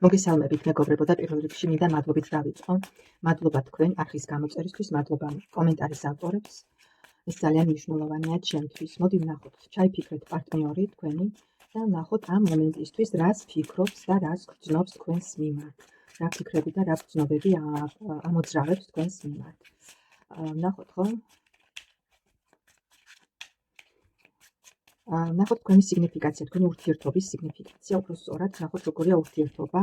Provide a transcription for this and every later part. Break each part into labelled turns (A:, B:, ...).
A: მოგესალმებით მეგობრებო და პირველ რიგში მინდა მადლობით დავიწყო. მადლობა თქვენ არხის გამოწერისთვის, მადლობა კომენტარის ავტორებს. ეს ძალიან მნიშვნელოვანია ჩემთვის. მოდი ვნახოთ, ჩაიფიქრეთ პარტნიორი თქვენი და ვნახოთ ამ მომენტისთვის რას ფიქრობს და რას გრძნობს თქვენს მიმართ. რა ფიქრები და რა გრძნობები ამოძრავებს თქვენს მიმართ. ვნახოთ ხო? ვნახოთ თქვენი სიგნიფიკაცია, თქვენი ურთიერთობის სიგნიფიკაცია, უფრო სწორად ვნახოთ როგორია ურთიერთობა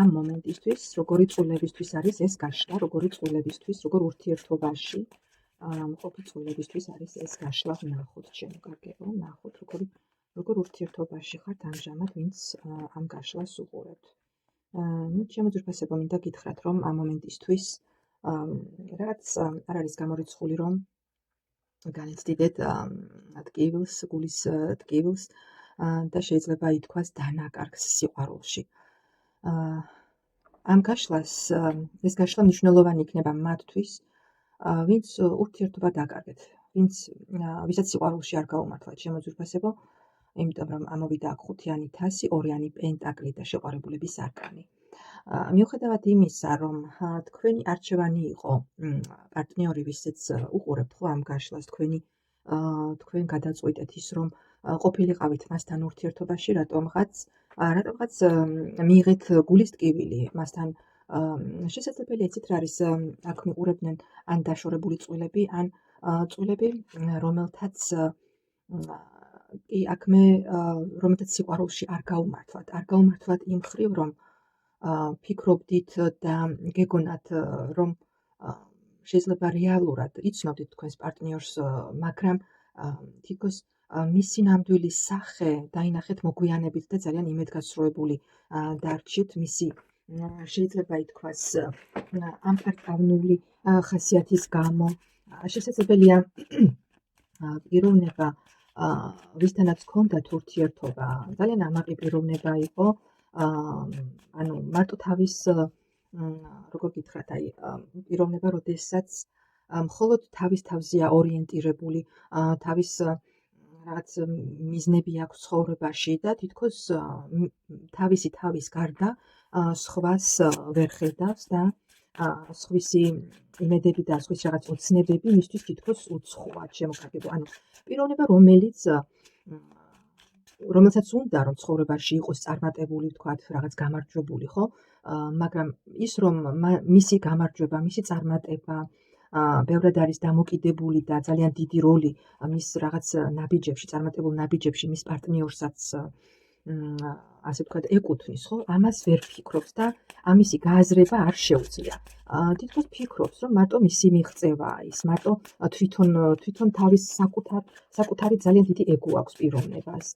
A: ამ მომენტისთვის, როგორი წყვილებისთვის არის ეს გაშლა, როგორი წყვილებისთვის, როგორ ურთიერთობაში მყოფი წყვილებისთვის არის ეს გაშლა. ვნახოთ ჩემო კარგებო, ვნახოთ როგორ ურთიერთობაში ხართ ამჟამად, ვინც ამ გაშლას უყურებთ. ნუ ჩემო ძვირფასებო, მინდა გითხრათ, რომ ამ მომენტისთვის რაც არ არის გამორიცხული, რომ განიცდიდეთ ტკივილს, გულის ტკივილს და შეიძლება ითქვას დანაკარგს სიყვარულში. ამ გაშლას, ეს გაშლა მნიშვნელოვანი იქნება მათთვის, ვინც ურთიერთობა დაკარგეთ, ვისაც სიყვარულში არ გაუმართლეთ, ჩემო ძვირფასებო, იმიტომ რომ ამოვიდა აქ ხუთიანი თასი, ორიანი პენტაკლი და შეყვარებულების არკანი. მიუხედავად იმისა, რომ თქვენი არჩევანი იყო პარტნიორი, ვისაც უყურებთ ხო ამ გაშლას, თქვენ გადაწყვიტეთ ის, რომ ყოფილიყავით მასთან ურთიერთობაში, რატომღაც მიიღეთ გულის ტკივილი მასთან. შესაძლებელია იცით რა არის, აქ მიყურებდნენ ან დაშორებული წყვილები, ან წყვილები, რომელთაც რომელთაც სიყვარულში არ გაუმართლათ იმ მხრივ, რომ ფიქრობდით და გეგონათ, რომ შეიძლება რეალურად იცნობდით თქვენს პარტნიორს, მაგრამ თითქოს მისი ნამდვილი სახე დაინახეთ მოგვიანებით და ძალიან იმედგაცრუებული დარჩით მისი შეიძლება ითქვას ამპარტავნული ხასიათის გამო. შესაძლებელია პიროვნება, ვისთანაც ჰქონდათ ურთიერთობა, ძალიან ამაყი პიროვნება იყო, ანუ მარტო თავის, როგორ გითხრათ, პიროვნება, როდესაც მხოლოდ თავის თავზეა ორიენტირებული, თავის რაღაც მიზნები აქვს ცხოვრებაში და თითქოს თავისი თავის გარდა სხვას ვერ ხედავს და სხვისი იმედები და სხვის რაღაც ოცნებები მისთვის თითქოს უცხოა, ჩემო კარგებო. ანუ პიროვნება, რომელსაც უნდა რომ ცხოვრებაში იყოს წარმატებული, ვთქვათ, რაღაც გამარჯვებული, ხო? მაგრამ ის რომ მისი გამარჯვება, მისი წარმატება ბევრად არის დამოკიდებული და ძალიან დიდი როლი მის რაღაც ნაბიჯებში, წარმატებულ ნაბიჯებში მის პარტნიორსაც ასე ვთქვათ ეკუთვნის, ხო? ამას ვერ ფიქრობს და ამისი გააზრება არ შეუძლია. თითქოს ფიქრობს, რომ მარტო მისი მიღწევაა ის, მარტო თვითონ თავის საკუთარი ძალიან დიდი ეგო აქვს პიროვნებას,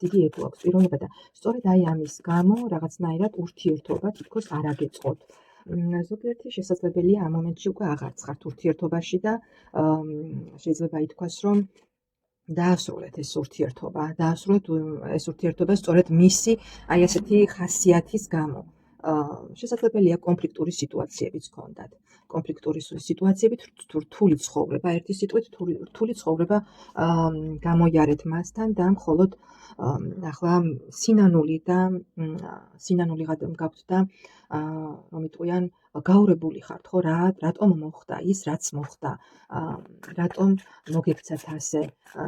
A: და სწორედ აი ამის გამო რაღაცნაირად ურთიერთობა თითქოს არ აგეწყოთ. ზოგიერთი შესაძლებელია ამ მომენტში უკვე აღარც ხართ ურთიერთობაში და შეიძლება ითქვას, რომ დაასრულეთ ეს ურთიერთობა სწორედ მისი აი ასეთი ხასიათის გამო. შესაძლებელია კონფლიქტური სიტუაციებიც ჰქონდათ. კონფლიქტური სიტუაციებით რთული ცხოვრება, ერთი სიტყვით რთული ცხოვრება გამოიარეთ მასთან და მხოლოდ ახლა სინანული გაქვთ და რომ იტყვიან გაურებული ხართ, ხო? რატომ მოხდა ის, რაც მოხდა, რატომ მოგექცათ ასე,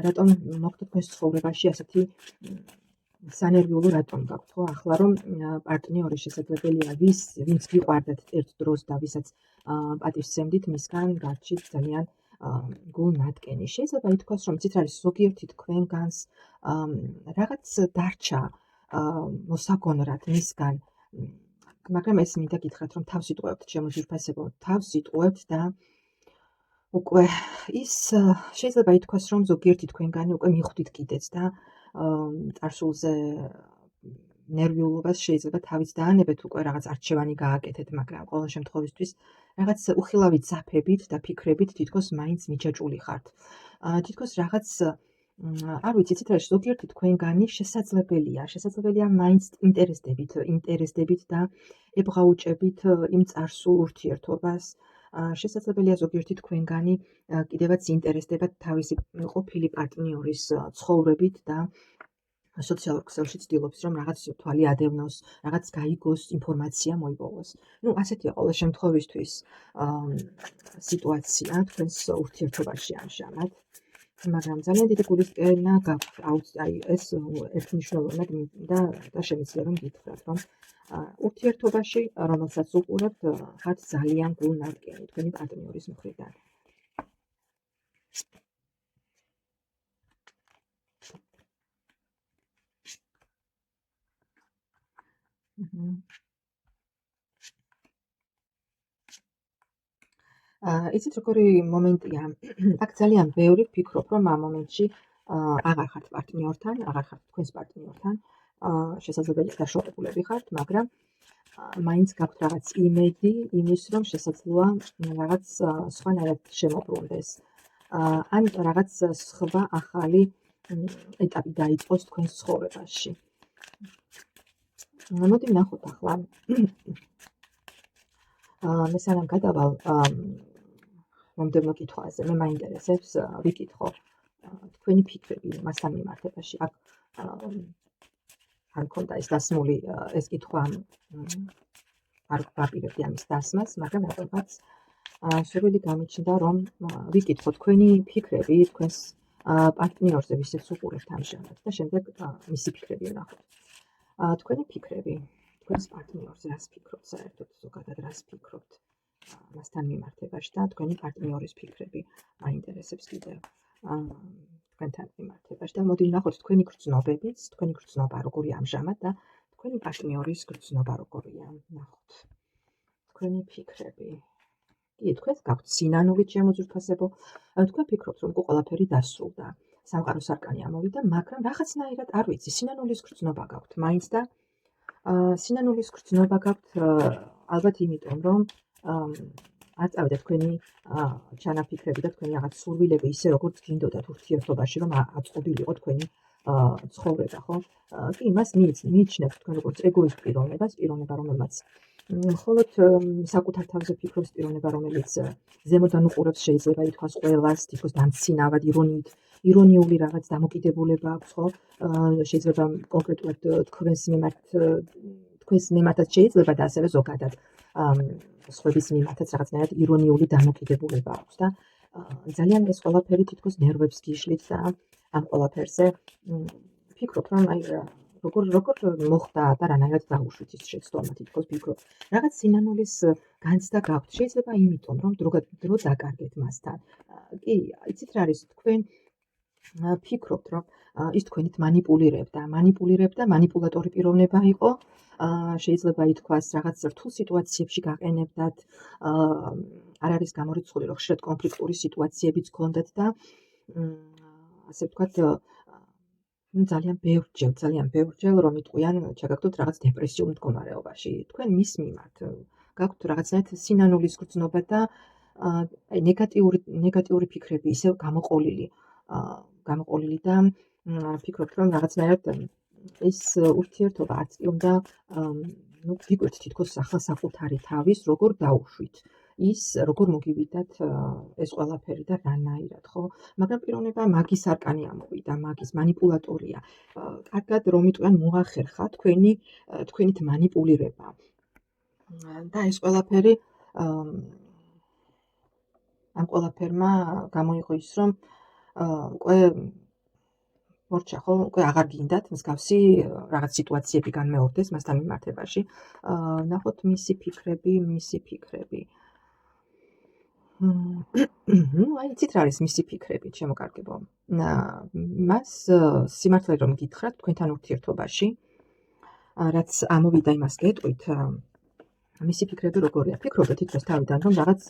A: რატომ მოხდა თქვენს ცხოვრებაში ასეთი სანერვიულო, რატომ გაქვთ, ხო? ახლა რომ პარტნიორი შესაძლებელია ვინც გიყვარდათ ერთ დროს და ვისაც პატივსცემდით, მისგან გარჩით ძალიან გულნატკენი. შეიძლება ითქვას, რომ იცით რა არის, ზოგიერთი თქვენგანს რაღაც დარჩა მოსაგონრად მისგან, მაგრამ ეს მინდა გითხრათ, რომ თავს იტყუებთ, ჩემო ძვირფასებო, თავს იტყუებთ და უკვე ის შეიძლება ითქვას, რომ ზოგიერთი თქვენგანი უკვე მიხვდით კიდეც და წარსულზე ნერვიულობას შეიძლება თავის დაანებეთ, უკვე რაღაც არჩევანი გააკეთეთ, მაგრამ ყოველ შემთხვევისთვის რაღაც უხილავი ძაფებით და ფიქრებით თითქოს მაინც მიჯაჭვული ხართ. თითქოს რაღაც არ ვიცი, იცით რა, ზოგიერთი თქვენგანი შესაძლებელია მაინც ინტერესდებით და ებღაუჭებით იმ წარსულ ურთიერთობას. შესაძლებელია ზოგიერთი თქვენგანი კიდევაც ინტერესდებათ თავისი ყოფილი პარტნიორის ცხოვრებით და სოციალურ ქსელში ცდილობს, რომ რაღაც თვალი ადევნოს, რაღაც გაიგოს, ინფორმაცია მოიპოვოს. ასეთია ყოველ შემთხვევისთვის სიტუაცია თქვენს ურთიერთობაში ამჟამად. მაგრამ ძალიან დიდი გულისწყენა გაქვთ, ეს ერთმნიშვნელოვნად და შემიძლია რომ გითხრათ, რომ ურთიერთობაში, რომელსაც უყურებთ, ხართ ძალიან გულნარგენი თქვენი პარტნიორის მხრიდან. იცით როგორი მომენტია, აქ ძალიან ბევრი ვფიქრობ, რომ ამ მომენტში აღარ ხართ პარტნიორთან, აღარ ხართ თქვენს პარტნიორთან, შესაძლებელია დაშორებულები ხართ, მაგრამ მაინც გაქვთ რაღაც იმედი იმის, რომ შესაძლოა რაღაც სხვანაირად შემოbrunდეს. ან რაღაც სხვა ახალი ეტაპი დაიწყოს თქვენს ცხოვრებაში. მოდი ვნახოთ ახლა. მე სანამ გადავალ მომდევნო კითხვაზე, მე მაინტერესებს ვიკითხო თქვენი ფიქრები მასთან მიმართებაში. აქ არ მქონდა ეს დასმული ეს კითხვა არ ვაპირებდი ამის დასმას, მაგრამ რატომღაც სურვილი გამიჩნდა, რომ ვიკითხო თქვენი ფიქრები თქვენს პარტნიორზე, ვისაც უყურებთ ამჟამად და შემდეგ მისი ფიქრები ვნახოთ. თქვენი ფიქრები თქვენს პარტნიორზე რას ფიქრობთ, საერთოდ ზოგადად რას ფიქრობთ მასთან მიმართებაში და თქვენი პარტნიორის ფიქრები მაინტერესებს კიდევ თქვენთან მიმართებაში და მოდი ვნახოთ თქვენი გრძნობებიც, თქვენი გრძნობა როგორია ამჟამად და თქვენი პარტნიორის გრძნობა როგორია. ვნახოთ თქვენი ფიქრები. კი, თქვენს გაქვთ სინანულით შემოძვირფასებო. თქვენ ფიქრობთ, რომ ყველაფერი დასრულდა, სამყაროს არკანი ამოვიდა, მაგრამ რაღაცნაირად არ ვიცი, სინანულის გრძნობა გაქვთ მაინც და სინანულის გრძნობა გაქვთ ალბათ იმიტომ, რომ არ წავიდა თქვენი ჩანაფიქრები და თქვენი რაღაც სურვილები ისე როგორც გინდოდათ ურთიერთობაში, რომ აწყობილიყო თქვენი ცხოვრება, ხო? კი, მას მიიჩნევთ თქვენ როგორც ეგოისტ პიროვნებას, პიროვნება, რომელმაც მხოლოდ საკუთარ თავზე ფიქრობს, პიროვნება, რომელიც ზემოდან უყურებს, შეიძლება ითქვას ყველას, თითქოს დამცინავად, ირონიული რაღაც დამოკიდებულება აქვს, ხო? შეიძლება კონკრეტულად თქვენს მიმართაც შეიძლება და ასევე ზოგადად სხვების მიმართაც რაღაცნაირად ირონიული დამოკიდებულება აქვს და ძალიან ეს ყველაფერი თითქოს ნერვებს გიშლით და ამ ყველაფერზე ფიქრობ, რომ აი როგორ მოხდა და რანაირად დაუშვით ის შეცდომა, თითქოს ფიქრობ. რაღაც სინანულის განცდა გაქვთ, შეიძლება იმიტომ, რომ დრო დაკარგეთ მასთან. კი, იცით რა არის, თქვენ ფიქრობთ, რომ ის თქვენით მანიპულირებდა, მანიპულატორი პიროვნება იყო, შეიძლება ითქვას რაღაც რთულ სიტუაციებში გაყენებდათ, არ არის გამორიცხული, რომ ხშირად კონფლიქტური სიტუაციებიც გქონდათ და ასე ვთქვათ, ძალიან ბევრჯერ რომ იტყვიან, ჩაგაგდოთ რაღაც დეპრესიულ მდგომარეობაში. თქვენ მის მიმართ გაქვთ რაღაცნაირად სინანულის გრძნობა და ნეგატიური ფიქრები ისევ გამოყოლილი და ფიქრობთ, რომ რაღაცნაირად ეს ურთიერთობა არც კი უნდა ვიკვირთ თითქოს ახლა საკუთარი თავის, როგორ დაუშვით. ის როგორ მოგივიდათ ეს ყველაფერი და რანაირად, ხო? მაგრამ პიროვნება მაგის არკანი ამოვიდა, მაგის მანიპულატორია. კარგად რომ იტყვიან მოახერხა თქვენით მანიპულირება. და ეს ყველაფერი ამ ყველაფერმა გამოიყო ის, რომ უკვე მორჩა, ხო? უკვე აღარ გინდათ მსგავსი რაღაც სიტუაციები განმეორდეს მასთან მიმართებაში. ნახოთ მისი ფიქრები. აი, იცით რა არის მისი ფიქრები, ჩემო კარგებო. მას სიმართლე რომ გითხრათ თქვენთან ურთიერთობაში, რაც ამოვიდა იმას გეტყვით, მისი ფიქრები როგორია? ფიქრობთ თითქოს თავიდან, რომ რაღაც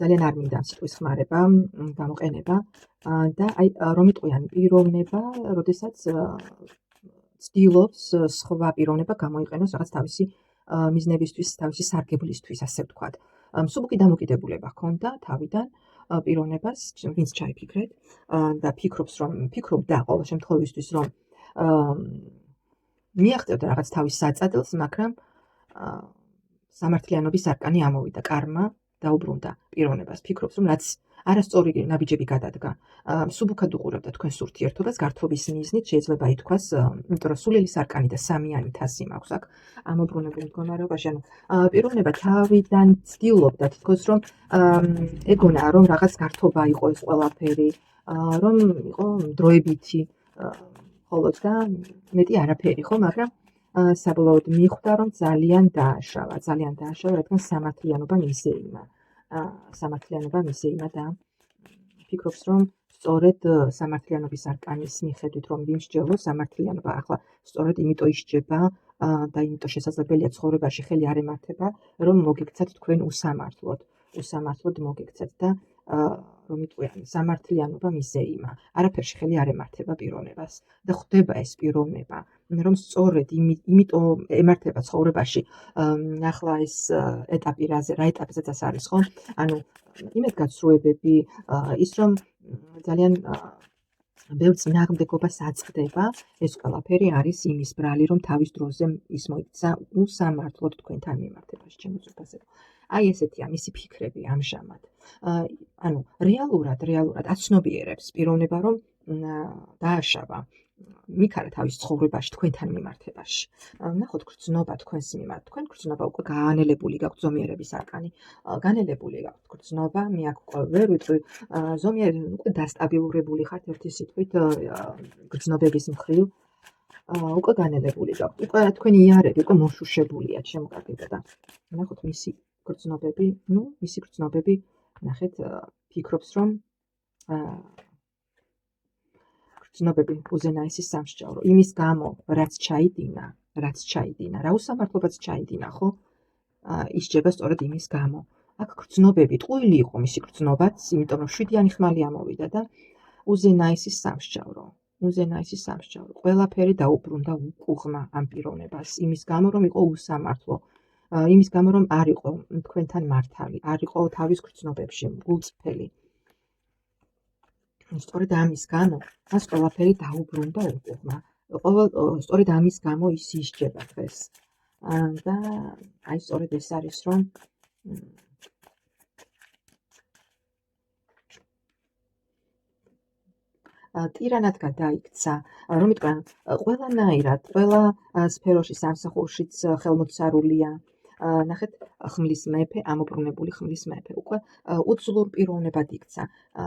A: ძალიან არ მინდა სიტყვის ხმარება, გამოყენება და აი რომ იტყვიან პიროვნება, როდესაც ცდილობს სხვა პიროვნება გამოიყენოს რაღაც თავისი მიზნებისთვის, თავისი სარგებლისთვის, ასე ვთქვათ. მსუბუქი დამოკიდებულება ჰქონდა თავიდან პიროვნებას, ვინც ჩაიფიქრეთ და ფიქრობდა ყოველ შემთხვევისთვის, რომ მიაღწევდა რაღაც თავის საწადელს, მაგრამ სამართლიანობის არკანი ამოვიდა, კარმა დაუბრუნდა პიროვნებას. ფიქრობს, რომ რაც არასწორი ნაბიჯები გადადგა, მსუბუქად უყურებდა თქვენს ურთიერთობას, გართობის მიზნით შეიძლება ითქვას, იმიტომ რომ სულელი სარკანი და სამიანი თასი მაქვს აქ ამობრუნებულ მდგომარეობაში. ანუ პიროვნება თავიდან ცდილობდა თითქოს რომ ეგონა რომ რაღაც გართობა იყო ეს ყველაფერი, რომ იყო დროებითი, ხოლოდ და მეტი არაფერი, ხო, მაგრამ საბოლოოდ მიხვდა, რომ ძალიან დააშალა, რადგან სამართლიანობა მისეიმა და ფიქრობს, რომ სწორედ სამართლიანობის არკანის მიხედვით, რომ ვიმსჯელო სამართლიანობა, ახლა სწორედ იმიტომ ისჯება და იმიტომ შესაძლებელია ცხოვრებაში ხელი არ ემართება, რომ მოგექცათ თქვენ უსამართლოდ მოგექცათ და რომ იტყვიან სამართლიანობა მისეიმა, არაფერში ხელი არ ემართება პიროვნებას და ხვდება ეს პიროვნება, რომ სწორედ იმიტომ ემართება ცხოვრებაში ახლა ეს ეტაპი რა ეტაპზეც არის, ხო? ანუ იმედგაცრუებები, ის რომ ძალიან ბევრ წინააღმდეგობას აწყდება, ეს ყველაფერი არის იმის ბრალი, რომ თავის დროზე ის მოიქცა უსამართლოდ თქვენთან მიმართებაში, ჩემო ძვირფასებო. აი ესეთია მისი ფიქრები ამჟამად. ანუ რეალურად აცნობიერებს პიროვნება, რომ დააშავა მიქარა თავის ცხოვრებაში თქვენთან მიმართებაში. ნახოთ გრძნობა თქვენს მიმართ. თქვენ გრძნობა უკვე გაანელებული გაქვთ ზომიერების არკანი. განელებული გაქვთ გრძნობა, მე აქ უკვე ვერ ვიტყვი, ზომიერი უკვე დასტაბილურებული ხართ ერთი სიტყვით გრძნობების მხრივ. უკვე განელებული გაქვთ. უკვე თქვენი იარები უკვე მოშუშებულია, ჩემო კარგებო და ნახოთ მისი გრძნობები, ნახეთ, ფიქრობს, რომ გრძნობები უზენაესის სამსჯავრო. იმის გამო, რაც ჩაიდინა, რა უსამართლობაც ჩაიდინა, ხო? ისჯება სწორედ იმის გამო. აქ გრძნობები, ტყუილი იყო მისი გრძნობაც, იმიტომ რომ 7-იანი ხმალი ამოვიდა და უზენაესის სამსჯავრო. ყველაფერი დაუბრუნდა უკუღმა ამ პიროვნებას, იმის გამო, რომ იყო უსამართლო, იმის გამო, რომ არ იყო თქვენთან მართალი, არ იყო თავის გრძნობებში გულწრფელი. სწორედ ამის გამო მას ყველაფერი დაუბრუნდა უკუღმა. სწორედ ამის გამო ის ისჯება დღეს. და აი სწორედ ეს არის, რომ ტირანად გადაიქცა, რომ იტყვიან, ყველანაირად, ყველა სფეროში, სამსახურშიც ხელმოწარულია. ნახეთ, ხმლის მეფე, ამობრუნებული ხმლის მეფე, უკვე უძლურ პიროვნებად იქცა.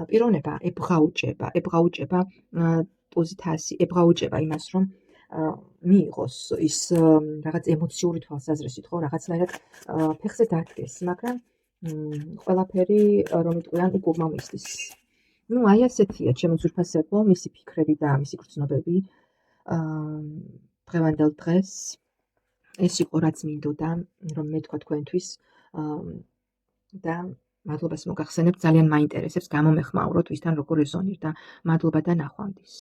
A: პიროვნება ებღაუჭება ტუზით ასი, ებღაუჭება იმას, რომ მიიღოს ის რაღაც ემოციური თვალსაზრისით, ხო, რაღაცნაირად ფეხზე დადგეს, მაგრამ ყველაფერი, რომ იტყვიან, უკუღმა მისდის. ну, აი ასეთია, ჩემო ძვირფასებო, მისი ფიქრები და მისი გრძნობები. დღევანდელ დღეს ეს იყო, რაც მინდოდა, რომ მეთქვა თქვენთვის და მადლობას მოგახსენებთ, ძალიან მაინტერესებს გამომეხმაუროთ, ვისთან როგორ ეზონირდა. მადლობა და ნახვამდის.